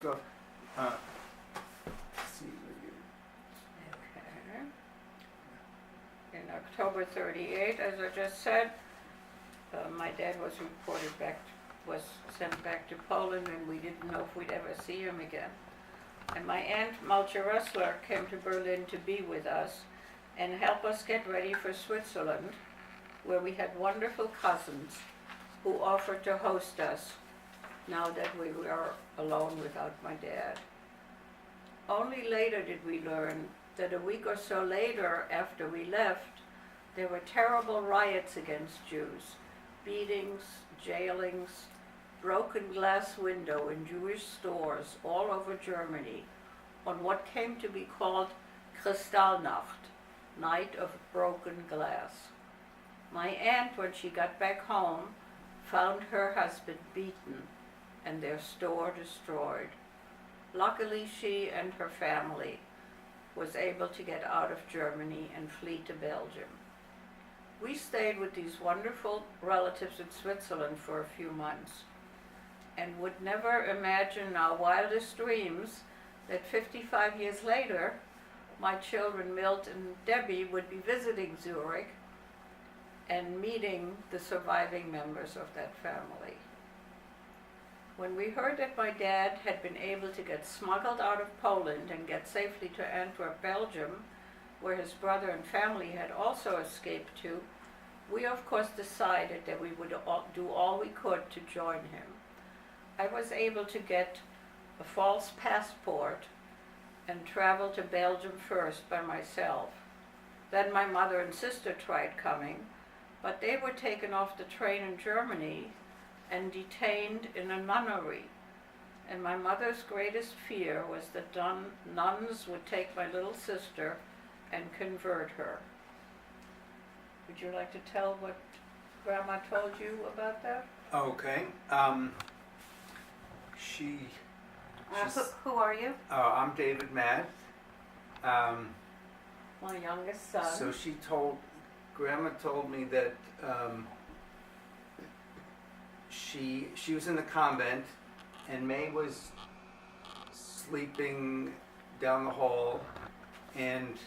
So, see what you. Okay. In October 38, as I just said, my dad was sent back to Poland, and we didn't know if we'd ever see him again. And my aunt Malche Rössler came to Berlin to be with us and help us get ready for Switzerland, where we had wonderful cousins who offered to host us now that we were alone without my dad. Only later did we learn that a week or so later, after we left, there were terrible riots against Jews, beatings, jailings, broken glass window in Jewish stores all over Germany on what came to be called Kristallnacht, Night of Broken Glass. My aunt, when she got back home, found her husband beaten and their store destroyed. Luckily, she and her family was able to get out of Germany and flee to Belgium. We stayed with these wonderful relatives in Switzerland for a few months and would never imagine in our wildest dreams that 55 years later, my children Milt and Debbie would be visiting Zurich and meeting the surviving members of that family. When we heard that my dad had been able to get smuggled out of Poland and get safely to Antwerp, Belgium, where his brother and family had also escaped to, we of course decided that we would do all we could to join him. I was able to get a false passport and travel to Belgium first by myself. Then my mother and sister tried coming, but they were taken off the train in Germany and detained in a nunnery. And my mother's greatest fear was that nuns would take my little sister and convert her. Would you like to tell what Grandma told you about that? Okay. She's. Who are you? I'm David Matt. My youngest son. So Grandma told me that she was in the convent, and May was sleeping down the hall, and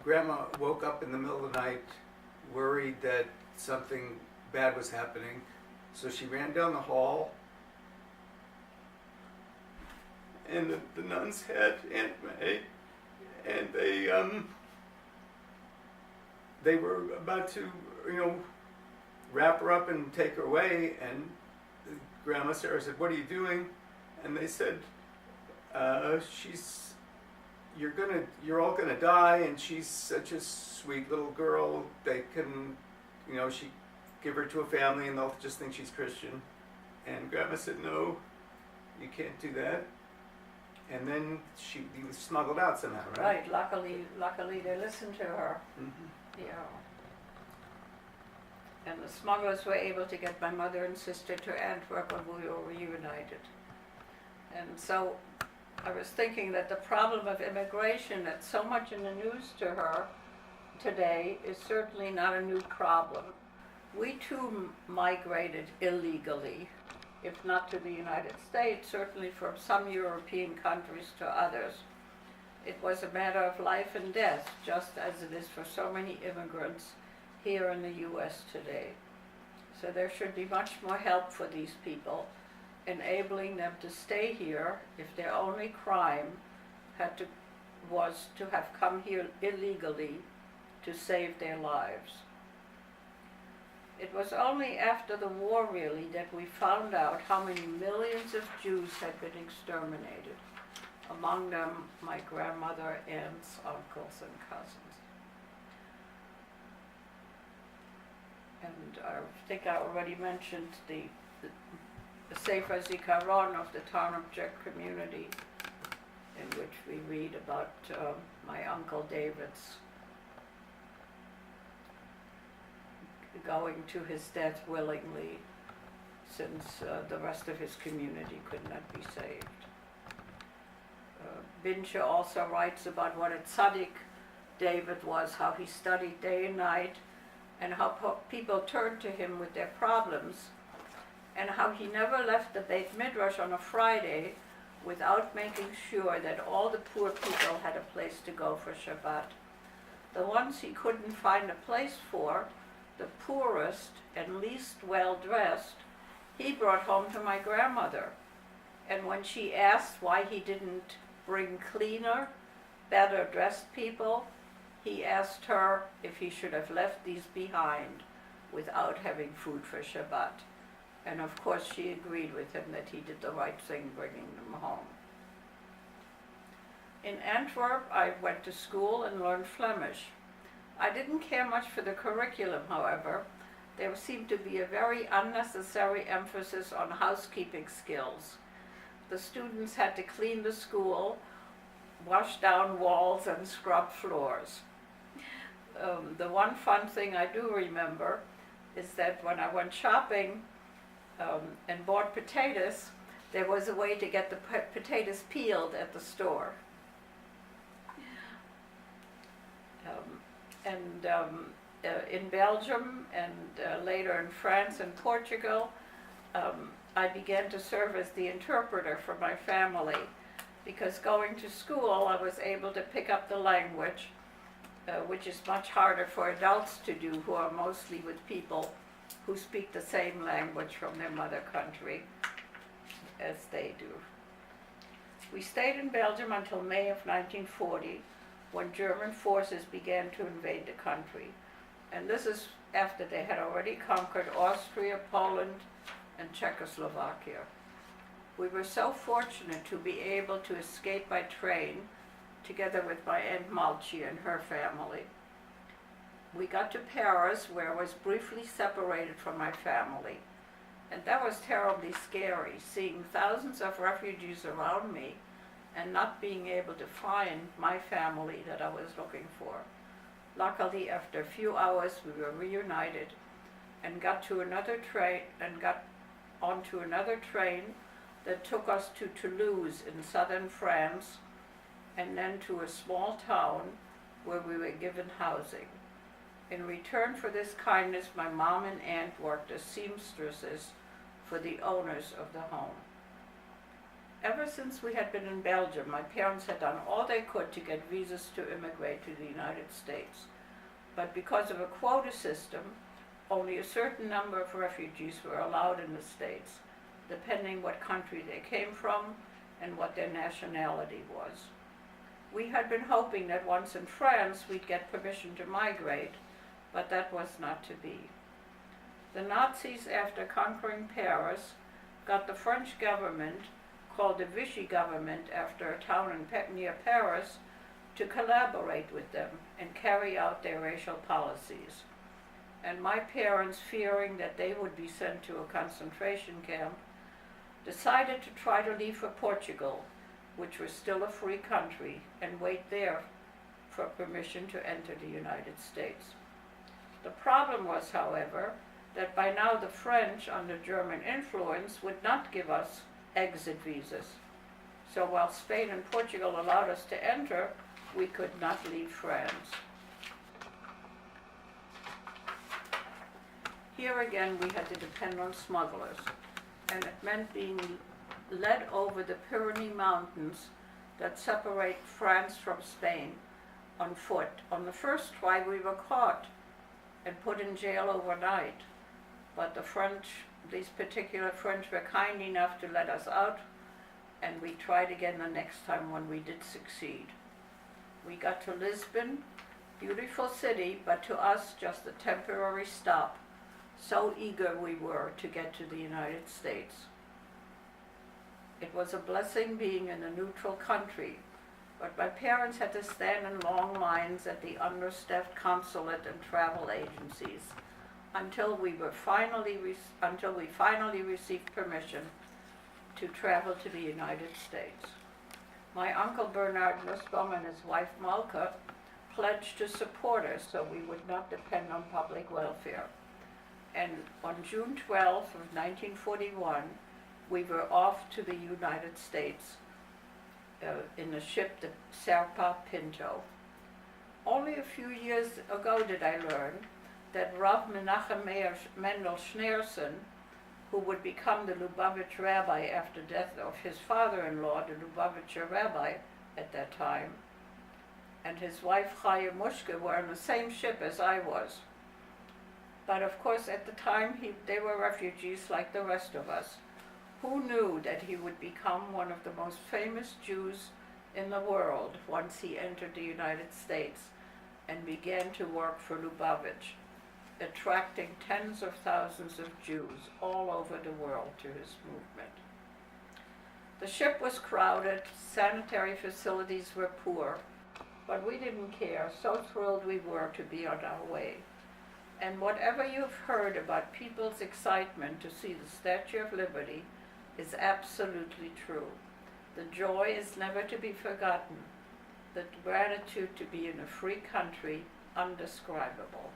Grandma woke up in the middle of the night worried that something bad was happening. So she ran down the hall, and the nuns had Aunt May, and they were about to, wrap her up and take her away, and Grandma Sarah said, "What are you doing?" And they said, you're all gonna die, and she's such a sweet little girl. They can, she give her to a family and they'll just think she's Christian." And Grandma said, "No, you can't do that." And then she was smuggled out somehow, right? Right, luckily they listened to her. Mm-hmm. Yeah. And the smugglers were able to get my mother and sister to Antwerp when we were reunited. And so I was thinking that the problem of immigration that's so much in the news to her today is certainly not a new problem. We too migrated illegally, if not to the United States, certainly from some European countries to others. It was a matter of life and death, just as it is for so many immigrants here in the U.S. today. So there should be much more help for these people, enabling them to stay here if their only crime was to have come here illegally to save their lives. It was only after the war, really, that we found out how many millions of Jews had been exterminated, among them my grandmother, aunts, uncles, and cousins. And I think I already mentioned the Sefer Zikaron of the Town Czech community, in which we read about my Uncle David's going to his death willingly, since the rest of his community could not be saved. Binche also writes about what a tzaddik David was, how he studied day and night, and how people turned to him with their problems, and how he never left the Beit Midrash on a Friday without making sure that all the poor people had a place to go for Shabbat. The ones he couldn't find a place for, the poorest and least well-dressed, he brought home to my grandmother. And when she asked why he didn't bring cleaner, better-dressed people, he asked her if he should have left these behind without having food for Shabbat. And of course she agreed with him that he did the right thing bringing them home. In Antwerp, I went to school and learned Flemish. I didn't care much for the curriculum, however. There seemed to be a very unnecessary emphasis on housekeeping skills. The students had to clean the school, wash down walls, and scrub floors. The one fun thing I do remember is that when I went shopping and bought potatoes, there was a way to get the potatoes peeled at the store. In Belgium and later in France and Portugal, I began to serve as the interpreter for my family, because going to school I was able to pick up the language, which is much harder for adults to do, who are mostly with people who speak the same language from their mother country as they do. We stayed in Belgium until May of 1940, when German forces began to invade the country. And this is after they had already conquered Austria, Poland, and Czechoslovakia. We were so fortunate to be able to escape by train, together with my Aunt Malchi and her family. We got to Paris, where I was briefly separated from my family. And that was terribly scary, seeing thousands of refugees around me and not being able to find my family that I was looking for. Luckily, after a few hours, we were reunited and got onto another train that took us to Toulouse in southern France, and then to a small town where we were given housing. In return for this kindness, my mom and aunt worked as seamstresses for the owners of the home. Ever since we had been in Belgium, my parents had done all they could to get visas to immigrate to the United States. But because of a quota system, only a certain number of refugees were allowed in the States, depending what country they came from and what their nationality was. We had been hoping that once in France we'd get permission to migrate, but that was not to be. The Nazis, after conquering Paris, got the French government, called the Vichy government after a town near Paris, to collaborate with them and carry out their racial policies. And my parents, fearing that they would be sent to a concentration camp, decided to try to leave for Portugal, which was still a free country, and wait there for permission to enter the United States. The problem was, however, that by now the French, under German influence, would not give us exit visas. So while Spain and Portugal allowed us to enter, we could not leave France. Here again we had to depend on smugglers, and it meant being led over the Pyrenees Mountains that separate France from Spain on foot. On the first try we were caught and put in jail overnight, but these particular French were kind enough to let us out, and we tried again the next time when we did succeed. We got to Lisbon, beautiful city, but to us just a temporary stop. So eager we were to get to the United States. It was a blessing being in a neutral country, but my parents had to stand in long lines at the understaffed consulate and travel agencies until we finally received permission to travel to the United States. My uncle Bernard Nussbaum and his wife Malka pledged to support us so we would not depend on public welfare. And on June 12th of 1941, we were off to the United States in the ship, the Serpa Pinto. Only a few years ago did I learn that Rav Menachem Meir Mendel Schneerson, who would become the Lubavitch rabbi after death of his father-in-law, the Lubavitcher rabbi at that time, and his wife Chaya Mushke were on the same ship as I was. But of course at the time they were refugees like the rest of us. Who knew that he would become one of the most famous Jews in the world once he entered the United States and began to work for Lubavitch, attracting tens of thousands of Jews all over the world to his movement. The ship was crowded, sanitary facilities were poor, but we didn't care, so thrilled we were to be on our way. And whatever you've heard about people's excitement to see the Statue of Liberty is absolutely true. The joy is never to be forgotten, the gratitude to be in a free country, undescribable.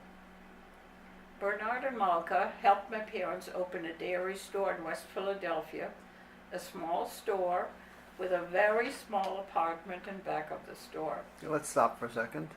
Bernard and Malka helped my parents open a dairy store in West Philadelphia, a small store with a very small apartment in back of the store. Let's stop for a second.